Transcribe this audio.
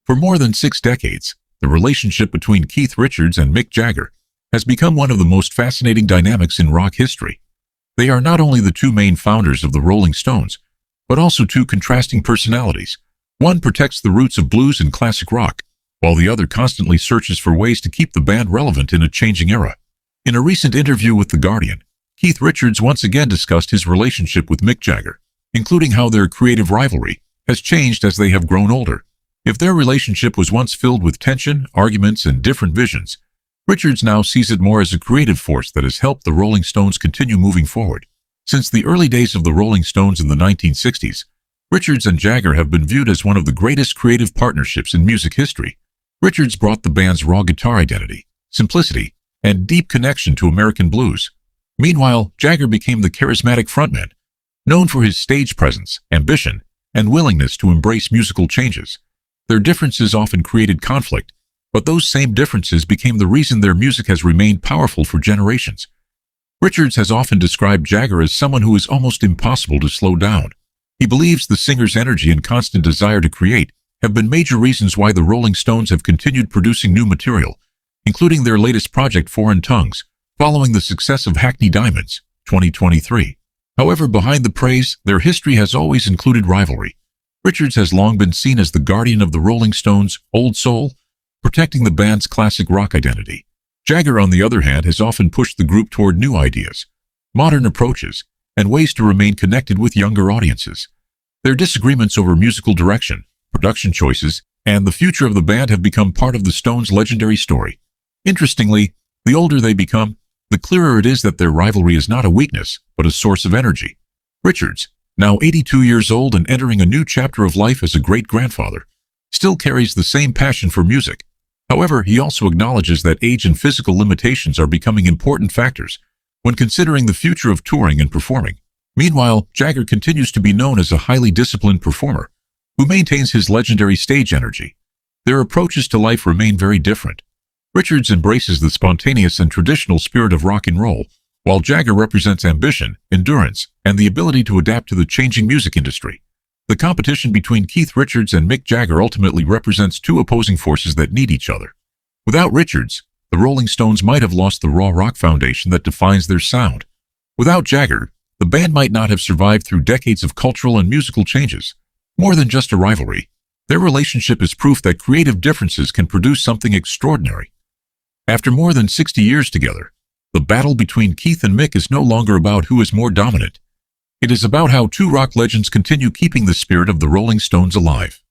For more than 6 decades, the relationship between Keith Richards and Mick Jagger has become one of the most fascinating dynamics in rock history. They are not only the two main founders of the Rolling Stones, but also two contrasting personalities. One protects the roots of blues and classic rock, while the other constantly searches for ways to keep the band relevant in a changing era. In a recent interview with The Guardian, Keith Richards once again discussed his relationship with Mick Jagger, including how their creative rivalry has changed as they have grown older. If their relationship was once filled with tension, arguments, and different visions, Richards now sees it more as a creative force that has helped the Rolling Stones continue moving forward. Since the early days of the Rolling Stones in the 1960s, Richards and Jagger have been viewed as one of the greatest creative partnerships in music history. Richards brought the band's raw guitar identity, simplicity, and deep connection to American blues. Meanwhile, Jagger became the charismatic frontman, known for his stage presence, ambition, and willingness to embrace musical changes. Their differences often created conflict, but those same differences became the reason their music has remained powerful for generations. Richards has often described Jagger as someone who is almost impossible to slow down. He believes the singer's energy and constant desire to create have been major reasons why the Rolling Stones have continued producing new material, including their latest project Foreign Tongues, following the success of Hackney Diamonds, 2023. However, behind the praise, their history has always included rivalry. Richards has long been seen as the guardian of the Rolling Stones' old soul, protecting the band's classic rock identity. Jagger, on the other hand, has often pushed the group toward new ideas, modern approaches, and ways to remain connected with younger audiences. Their disagreements over musical direction, production choices, and the future of the band have become part of the Stones' legendary story. Interestingly, the older they become, the clearer it is that their rivalry is not a weakness, but a source of energy. Richards, now 82 years old and entering a new chapter of life as a great-grandfather, still carries the same passion for music. However, he also acknowledges that age and physical limitations are becoming important factors when considering the future of touring and performing. Meanwhile, Jagger continues to be known as a highly disciplined performer who maintains his legendary stage energy. Their approaches to life remain very different. Richards embraces the spontaneous and traditional spirit of rock and roll, while Jagger represents ambition, endurance, and the ability to adapt to the changing music industry. The competition between Keith Richards and Mick Jagger ultimately represents two opposing forces that need each other. Without Richards, the Rolling Stones might have lost the raw rock foundation that defines their sound. Without Jagger, the band might not have survived through decades of cultural and musical changes. More than just a rivalry, their relationship is proof that creative differences can produce something extraordinary. After more than 60 years together, the battle between Keith and Mick is no longer about who is more dominant. It is about how two rock legends continue keeping the spirit of the Rolling Stones alive.